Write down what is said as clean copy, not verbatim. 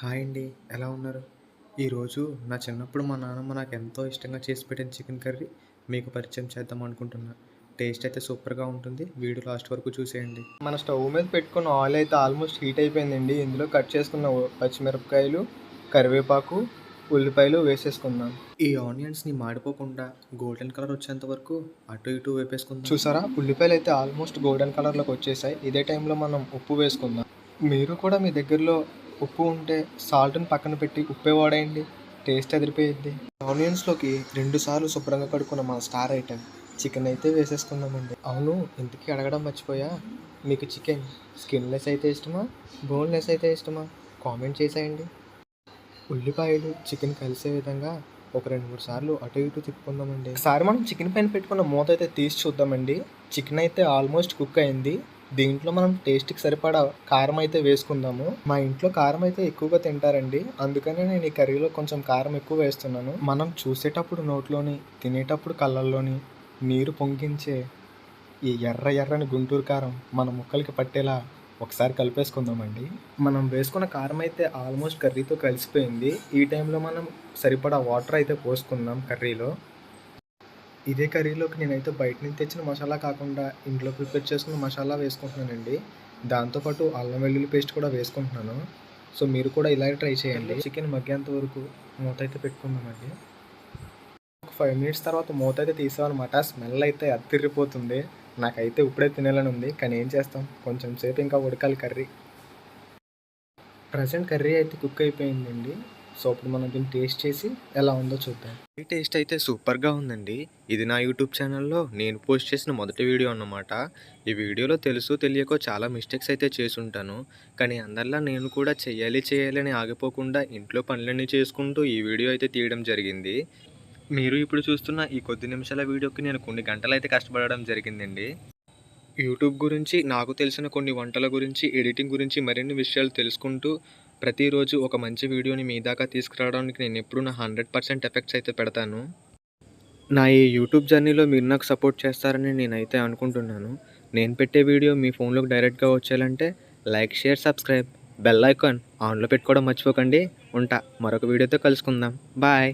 Hi అండి. ఎలా ఉన్నారు? ఈరోజు నా చిన్నప్పుడు మా నాన్నమ్మ నాకు ఎంతో ఇష్టంగా చేసి పెట్టిన చికెన్ కర్రీ మీకు పరిచయం చేద్దాం అనుకుంటున్నా. టేస్ట్ అయితే సూపర్‌గా ఉంటుంది. వీడియో లాస్ట్ వరకు చూసేయండి. మన స్టవ్ మీద పెట్టుకున్న ఆయిల్ అయితే ఆల్మోస్ట్ హీట్ అయిపోయిందండి. ఇందులో కట్ చేసుకున్న పచ్చిమిరపకాయలు, కరివేపాకు, ఉల్లిపాయలు వేసేసుకుందాం. ఈ ఆనియన్స్‌ని మాడిపోకుండా గోల్డెన్ కలర్ వచ్చేంత వరకు అటు ఇటు వేపేసుకుందాం. చూసారా, ఉల్లిపాయలు అయితే ఆల్మోస్ట్ గోల్డెన్ కలర్లోకి వచ్చేసాయి. ఇదే టైంలో మనం ఉప్పు వేసుకుందాం. మీరు కూడా మీ దగ్గరలో ఉప్పు ఉంటే సాల్ట్ని పక్కన పెట్టి ఉప్పే వాడేయండి, టేస్ట్ అదిరిపోయిద్ది. ఆనియన్స్లోకి 2 సార్లు శుభ్రంగా కడుక్కున్న మన స్టార్ ఐటెం చికెన్ అయితే వేసేసుకుందామండి. అవును, ఇంతకీ అడగడం మర్చిపోయా, మీకు చికెన్ స్కిన్లెస్ అయితే ఇష్టమా, బోన్లెస్ అయితే ఇష్టమా? కామెంట్ చేసేయండి. ఉల్లిపాయలు చికెన్ కలిసే విధంగా ఒక 2-3 సార్లు అటు ఇటు తిప్పుకుందామండి. ఒకసారి మనం చికెన్ పైన పెట్టుకున్న మూత అయితే తీసి చూద్దామండి. చికెన్ అయితే ఆల్మోస్ట్ కుక్ అయింది. దీంట్లో మనం టేస్ట్కి సరిపడా కారం అయితే వేసుకుందాము. మా ఇంట్లో కారం అయితే ఎక్కువగా తింటారండి, అందుకనే నేను ఈ కర్రీలో కొంచెం కారం ఎక్కువ వేస్తున్నాను. మనం చూసేటప్పుడు నోట్లోని, తినేటప్పుడు కళ్ళల్లోని నీరు పొంగించే ఈ ఎర్రని గుంటూరు కారం మన ముక్కలకి పట్టేలా ఒకసారి కలిపేసుకుందామండి. మనం వేసుకున్న కారం అయితే ఆల్మోస్ట్ కర్రీతో కలిసిపోయింది. ఈ టైంలో మనం సరిపడా వాటర్ అయితే పోసుకుందాం కర్రీలో. ఇదే కర్రీలోకి నేనైతే బయట నుంచి తెచ్చిన మసాలా కాకుండా ఇంట్లో ప్రిపేర్ చేసుకున్న మసాలా వేసుకుంటున్నానండి. దాంతోపాటు అల్లం వెల్లుల్లి పేస్ట్ కూడా వేసుకుంటున్నాను. సో మీరు కూడా ఇలాగే ట్రై చేయండి. చికెన్ మగ్గేంత వరకు మూత అయితే పెట్టుకుందామండి. ఒక 5 మినిట్స్ తర్వాత మూత అయితే తీసామన్నమాట. స్మెల్ అయితే అదిరిపోతుంది. నాకైతే ఇప్పుడే తినాలని ఉంది, కానీ ఏం చేస్తాం, కొంచెం సేపు ఇంకా ఉడకాలి కర్రీ. ప్రజెంట్ కర్రీ అయితే కుక్ అయిపోయిందండి. సో ఇప్పుడు మనం దీన్ని టేస్ట్ చేసి ఎలా ఉందో చూద్దాం. ఈ టేస్ట్ అయితే సూపర్‌గా ఉందండి. ఇది నా యూట్యూబ్ ఛానల్‌లో నేను పోస్ట్ చేసిన మొదటి వీడియో అన్నమాట. ఈ వీడియోలో తెలుసో తెలియకో చాలా మిస్టేక్స్ అయితే చేసుంటాను. కానీ అందరిలా నేను కూడా చేయాలి అని ఆగిపోకుండా ఇంట్లో పనులన్నీ చేసుకుంటూ ఈ వీడియో అయితే తీయడం జరిగింది. మీరు ఇప్పుడు చూస్తున్న ఈ కొద్ది నిమిషాల వీడియోకి నేను కొన్ని గంటలైతే కష్టపడడం జరిగిందండి. యూట్యూబ్ గురించి, నాకు తెలిసిన కొన్ని వంటల గురించి, ఎడిటింగ్ గురించి మరిన్ని విషయాలు తెలుసుకుంటూ ప్రతిరోజు ఒక మంచి వీడియోని మీ దాకా తీసుకురావడానికి నేనెప్పుడూ నా 100% ఎఫర్ట్స్ అయితే పెడతాను. నా ఈ యూట్యూబ్ జర్నీలో మీరు నాకు సపోర్ట్ చేస్తారని నేనైతే అనుకుంటున్నాను. నేను పెట్టే వీడియో మీ ఫోన్లోకి డైరెక్ట్‌గా వచ్చేయాలంటే like, share, subscribe, bell icon ఆన్‌లో పెట్టుకోవడం మర్చిపోకండి. ఉంటా. మరొక వీడియోతో కలుసుకుందాం. బాయ్.